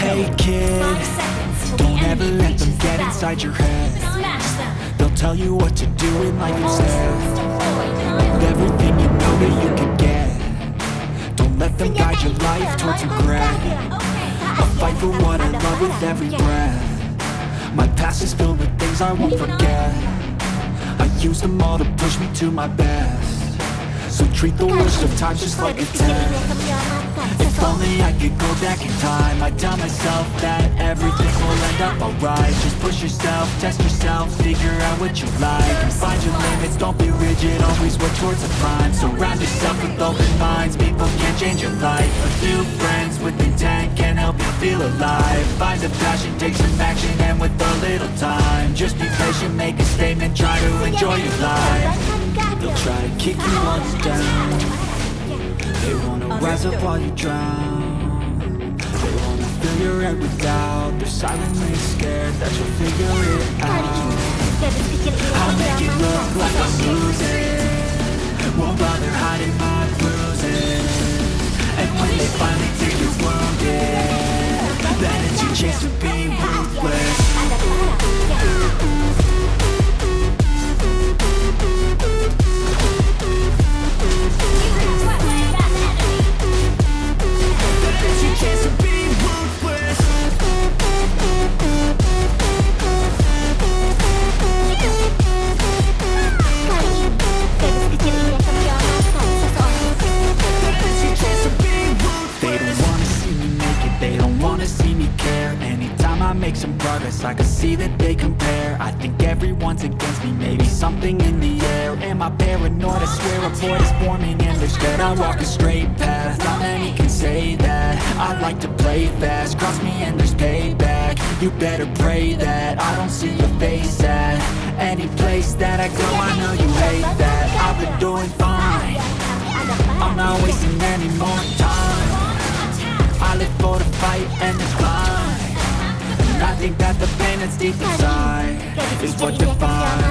Hey kid, don't ever let them get inside your head. They'll tell you what to do in life instead of everything you know that you can get. Don't let them guide your life towards regret. I'll fight for what I love with every breath. My past is filled with things I won't forget. I use them all to push me to my best. So treat the worst of times just like a test. If only I could go back in time, I'd tell myself that everything will end up alright. Just push yourself, test yourself, figure out what you like, and find your limits, don't be rigid, always work towards a climb. Surround yourself with open minds, people can change your life. A few friends with intent can help you feel alive. Find a passion, take some action, and with a little time, just be patient, make a statement, try to enjoy your life. They'll try to kick you while you're down. They wanna rise up while you drown. They wanna fill your head with doubt. They're silently scared that you'll figure it out. I'll make it look like I'm losing. Won't bother hiding my bruises. And when they finally think you're wounded, then it's your chance to be ruthless. Make some progress, I can see that they compare. I think everyone's against me, maybe something in the air. Am I paranoid? I swear a void is forming and they're scared. I walk a straight path, not many can say that. I like to play fast, cross me and there's payback. You better pray that I don't see your face at any place that I go. I know you hate that. I've been doing fine, I'm not wasting any more time. I live for the fight and the climb. I think that the pain that's deep inside is what defines.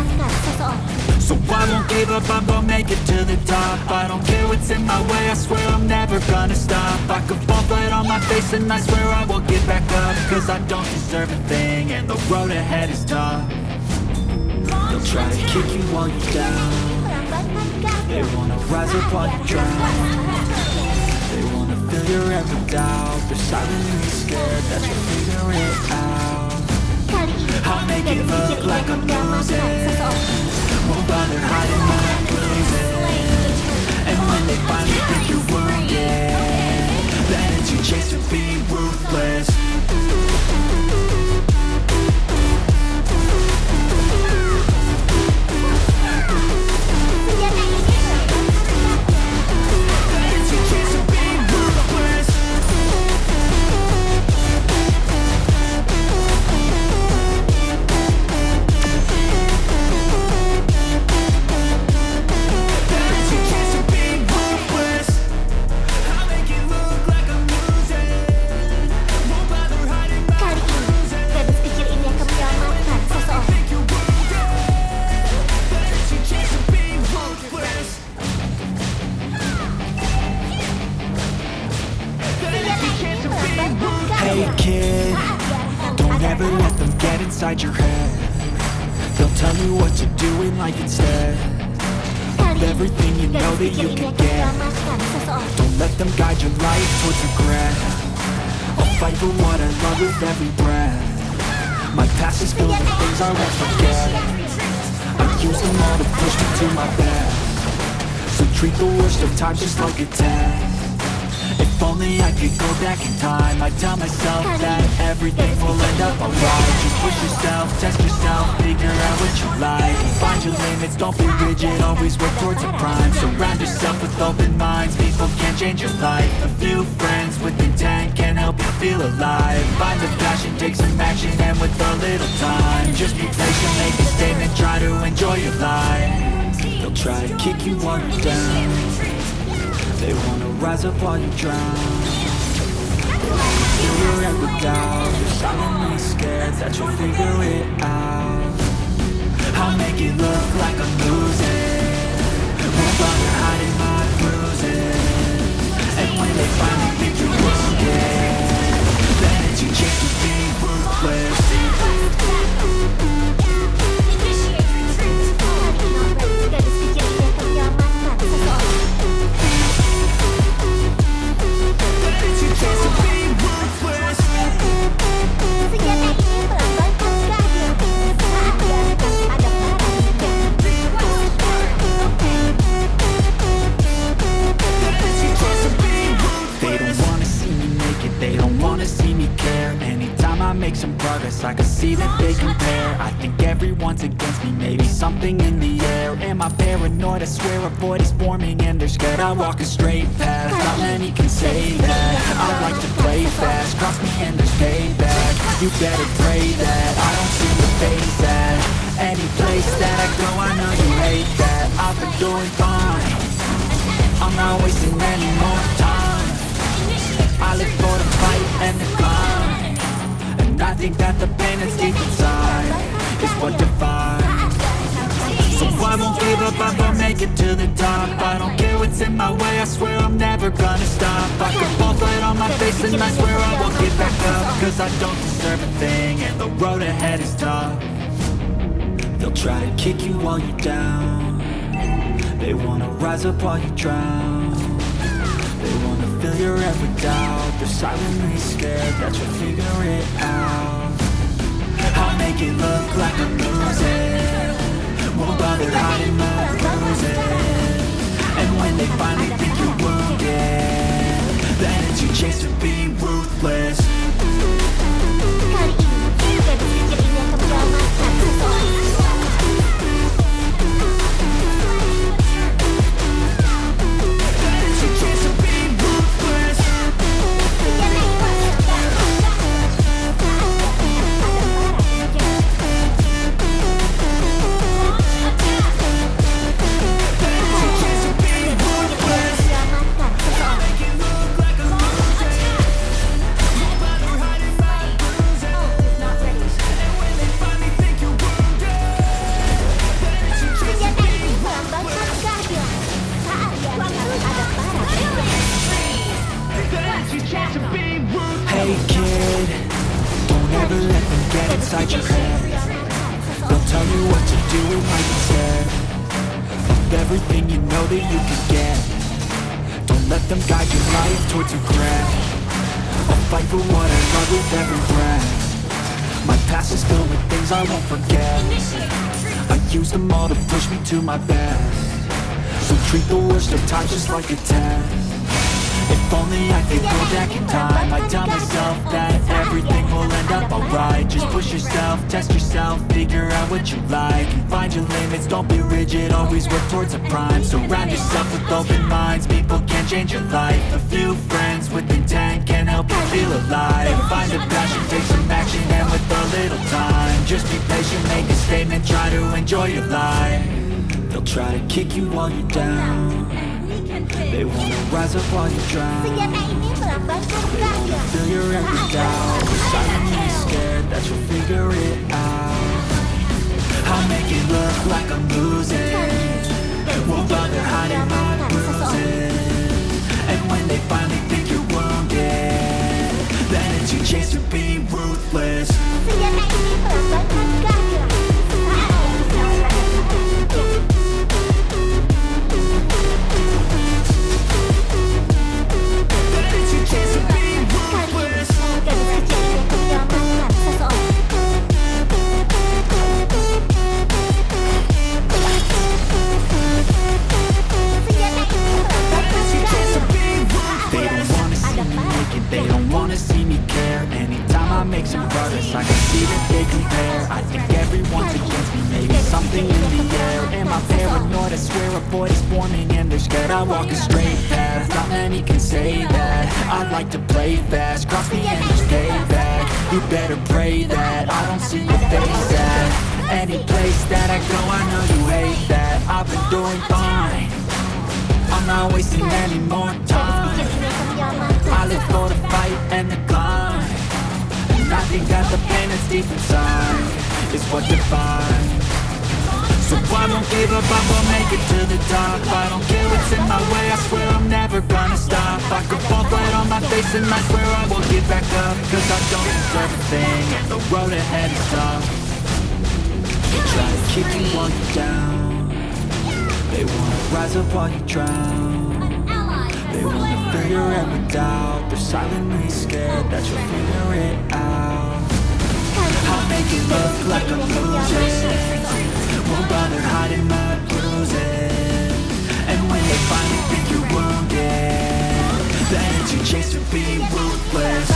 So I won't give up, I'm gonna make it to the top. I don't care what's in my way, I swear I'm never gonna stop. I could fall flat on my face and I swear I will get back up. Cause I don't deserve a thing and the road ahead is tough. They'll try to kick you while you're down. They wanna rise up while you drown. They wanna fill your head with doubt. They're silently scared that you'll figure it out. I'll make it look like I'm losing. Won't bother hiding my bruises. And when they finally think you're wounded, then it's your chance to be ruthless. Hey kid, don't ever let them get inside your head. They'll tell you what to do in life instead of everything you know that you can get. Don't let them guide your life towards regret. I'll fight for what I love with every breath. My past is filled with things I won't forget. I use them all to push me to my best. So treat the worst of times just like a test. If only I could go back in time, I'd tell myself that everything will end up alright. Just push yourself, test yourself, figure out what you like, and find your limits, don't be rigid, always work towards a prime. Surround yourself with open minds, people can change your life. A few friends with intent can help you feel alive. Find the passion, take some action, and with a little time, just be patient, make a statement, try to enjoy your life. They'll try to kick you while you're down. They wanna rise up while you drown. They wanna fill your head with doubt. You're silently scared that you'll figure it out. I'll make it look like I'm losing. Won't bother hiding my bruises. And when they finally think you're wounded, then it's your chance make some progress, I can see that they compare. I think everyone's against me, maybe something in the air. Am I paranoid? I swear a void is forming and they're scared. I walk a straight path, not many can say that. I like to play fast, cross me and there's payback. You better pray that I don't see your face at any place that I go. I know you hate that. I've been doing fine, I'm not wasting any more time. I live for the fight and the climb, and I think that the pain that's deep inside is what defines. So I won't give up, I'm gonna make it to the top. I don't care what's in my way, I swear I'm never gonna stop. I could fall flat on my face and I swear I won't get back up, cause I don't deserve a thing and the road ahead is tough. They'll try to kick you while you're down, they wanna rise up while you drown. They wanna fill your head with doubt, they're silently scared that you'll figure it out. I'll make it look like I'm losing, won't bother hiding my bruises. And when they finally think you're wounded, then it's your chance to be ruthless. Kali ini, gadis kecil ini akan menyelamatkan seseorang. Hey kid, don't ever let them get inside your head. They'll tell you what to do and like instead of everything you know that you can get. Don't let them guide your life towards regret. I'll fight for what I love with every breath. My past is filled with things I won't forget. I use them all to push me to my best. So treat the worst of times just like a test. If only I could go back in time, I'd tell myself that everything will end up alright. Just push yourself, test yourself, figure out what you like, and find your limits, don't be rigid, always work towards a prime. Surround yourself with open minds, people can change your life. A few friends with intent can help you feel alive. Find a passion, take some action, and with a little time, just be patient, make a statement, try to enjoy your life. They'll try to kick you while you're down, they wanna rise up while you drown. Senjata ini melambangkan keahlian. Fill your head with doubt, you're silently scared that you'll figure it out. I'll make it look like I'm losing, won't bother hiding my bruises. And when they finally think you're wounded, then it's your chance to be ruthless. Senjata ini melambangkan keahlian. They don't wanna see me care. Anytime I make some progress, I can see that they compare. I think everyone's against me, maybe something in the air. Am I paranoid? I swear a void is forming and they're scared. I walk a straight path, not many can say that. I like to play fast, cross me and there's payback. You better pray that I don't see your face at any place that I go. I know you hate that. I've been doing fine, I'm not wasting any more time. I live for the fight and the climb, and I think that the pain that's deep inside is what defines. So I won't give up, I'm gonna make it to the top. I don't care what's in my way, I swear I'm never gonna stop. I could fall flat on my face and I swear I won't get back up, cause I don't deserve a thing and the road ahead is tough. They try to kick you while you're down, they wanna rise up while you drown. They wanna fill your head with doubt, they're silently scared that you'll figure it out. I'll make it look like I'm losing, won't bother hiding my bruises. And when they finally think you're wounded, then it's your chance to be ruthless.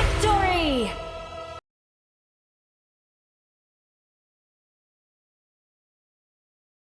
victor.